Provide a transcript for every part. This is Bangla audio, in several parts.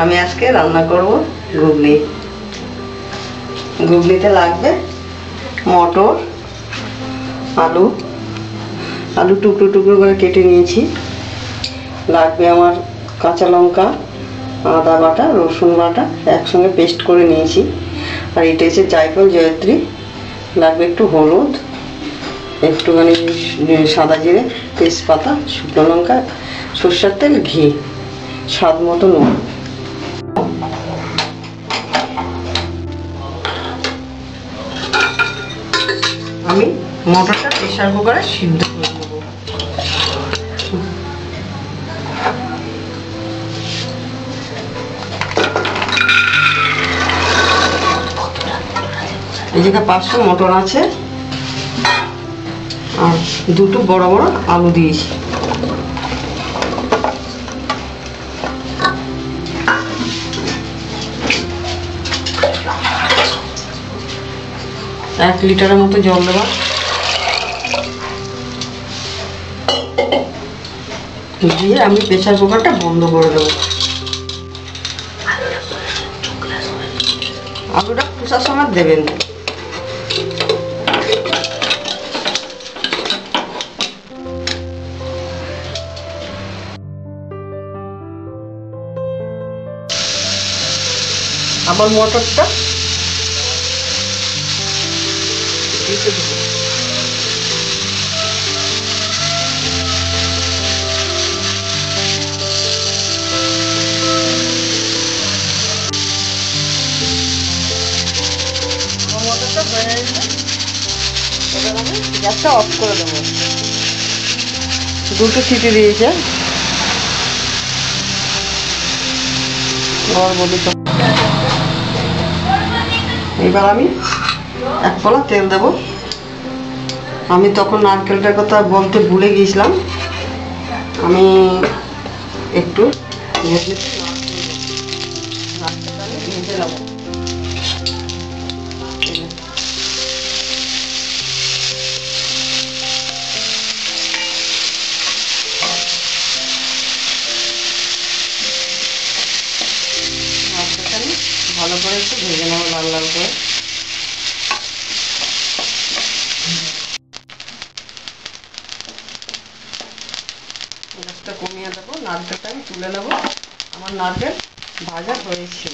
আমি আজকে রান্না করব ঘুগনি। ঘুগনিতে লাগবে মটর, আলু টুকরো টুকরো করে কেটে নিয়েছি। লাগবে আমার কাঁচা লঙ্কা, আদা বাটা, রসুন বাটা একসঙ্গে পেস্ট করে নিয়েছি। আর এটা হচ্ছে জায়ফল জয়ত্রী। লাগবে একটু হলুদ, একটুখানি সাদা জিরে, তেজপাতা, শুকনো লঙ্কা, সরষের তেল, ঘি, স্বাদ মতো নুন। আমি মটরটা প্রেসার কুকারে সিদ্ধ করে নেব। এই জায়গায় 500 মটর আছে আর দুটো বড় বড় আলু দিয়েছি। এক লিটারের মতো জল দেওয়া, দিয়ে আমি প্রেসার কুকারটা বন্ধ করে দেবো। আলুটা খোসার সময় দেবেন। আমার মটরটা দিতে দেবো। মটরটা হয়ে গেছে, এবার আমি গ্যাসটা অফ করে দেবো। দুটো সিটি দিয়েছে। এবার আমি 1 কলা তেল দেব। আমি তখন নারকেলটার কথা বলতে ভুলে গিয়েছিলাম। আমি একটু ভেজে নেব। ভালো করে একটু ভেজে নেবো, লাল লাল করে। গ্যাসটা কমিয়ে দেবো, নারকেলটা আমি তুলে নেবো। আমার নারকেল ভাজা হয়েছে।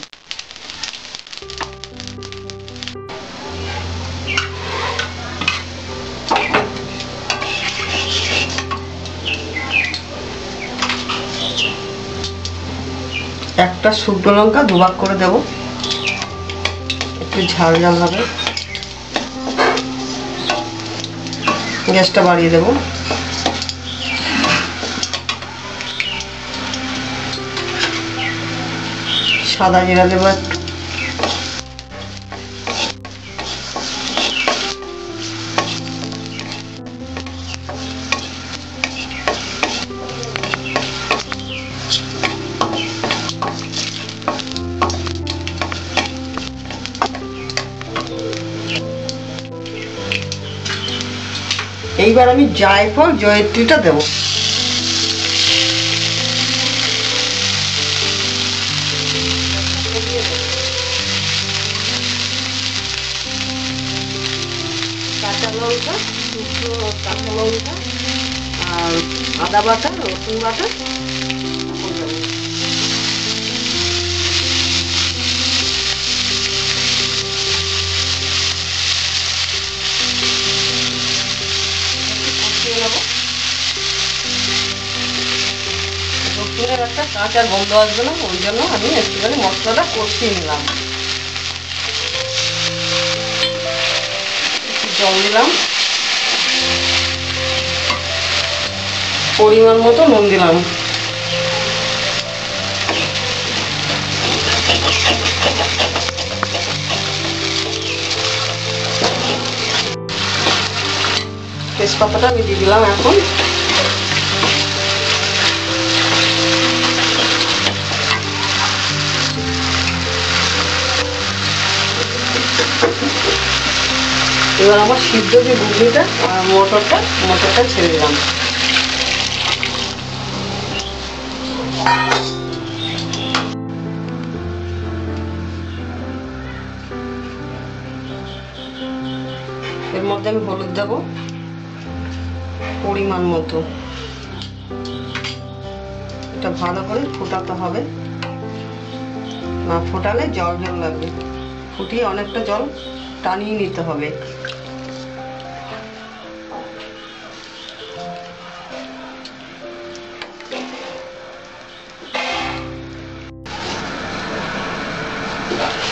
একটা শুকনো লঙ্কা দুভাগ করে দেবো, একটু ঝাল ঝাল হবে। গ্যাসটা বাড়িয়ে দেবো। সাদা জিরা দেবো একটু। এইবার আমি জায়ফল জয়ত্রীটা দেব। কাঁচা লঙ্কা, শুকনো কাঁচা লঙ্কা আর আদা বাটা, রসুন বাটা। রসুনের একটা কাঁচা গন্ধ আসবে না, ওই জন্য আমি একটুখানি মশলাটা কষিয়ে নিলাম। জল দিলাম, পরিমাণ মতো নুন দিলাম। তেজপাতাটা আমি দিয়ে দিলাম এখন। এবার আমার সিদ্ধ যে ঘুগনিটা মটরটা ছেড়ে দিলাম। এর মধ্যে আমি হলুদ দেবো পরিমাণ মতো। এটা ভালো করে ফোটাতে হবে, না ফোটালে জল জল লাগবে। ফুটিয়ে অনেকটা জল টানিয়ে নিতে হবে।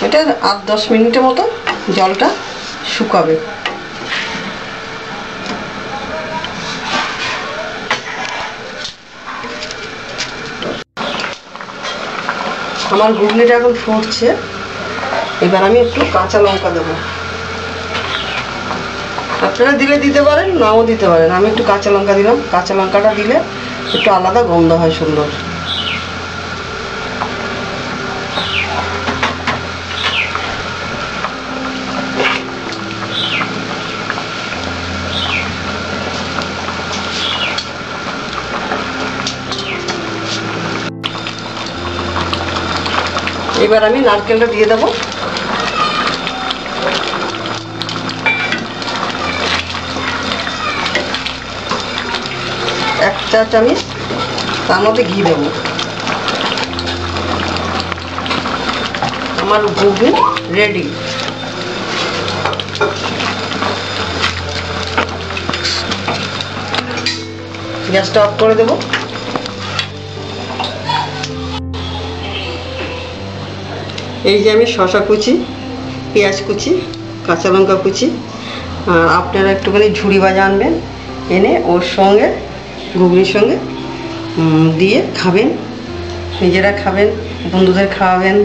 এটা 8-10 মিনিটের মতো জলটা শুকাবে। আমার ঘুগনিটা এখন ফুটছে। এবার আমি একটু কাঁচা লঙ্কা দেবো। আপনারা দিলে দিতে পারেন, নাও দিতে পারেন। আমি একটু কাঁচা লঙ্কা দিলাম। কাঁচা লঙ্কাটা দিলে একটু আলাদা গন্ধ হয়, সুন্দর। এবার আমি নারকেলটা দিয়ে দেবো। এক চা চামচ তার মধ্যে ঘি দেবো। আমার ঘুগনি রেডি। গ্যাসটা অফ করে দেবো। এই যে আমি শসা কুচি, পেঁয়াজ কুচি, কাঁচা লঙ্কা কুচি, আর আপনারা একটুখানি ঝুড়ি ভাজা আনবেন, এনে ওর সঙ্গে ঘুগনির সঙ্গে দিয়ে খাবেন। নিজেরা খাবেন, বন্ধুদের খাওয়াবেন,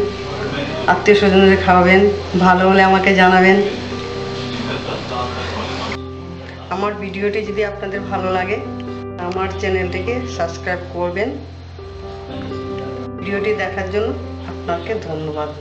আত্মীয় স্বজনদের খাওয়াবেন। ভালো হলে আমাকে জানাবেন। আমার ভিডিওটি যদি আপনাদের ভালো লাগে, আমার চ্যানেলটিকে সাবস্ক্রাইব করবেন। ভিডিওটি দেখার জন্য আপনাকে ধন্যবাদ।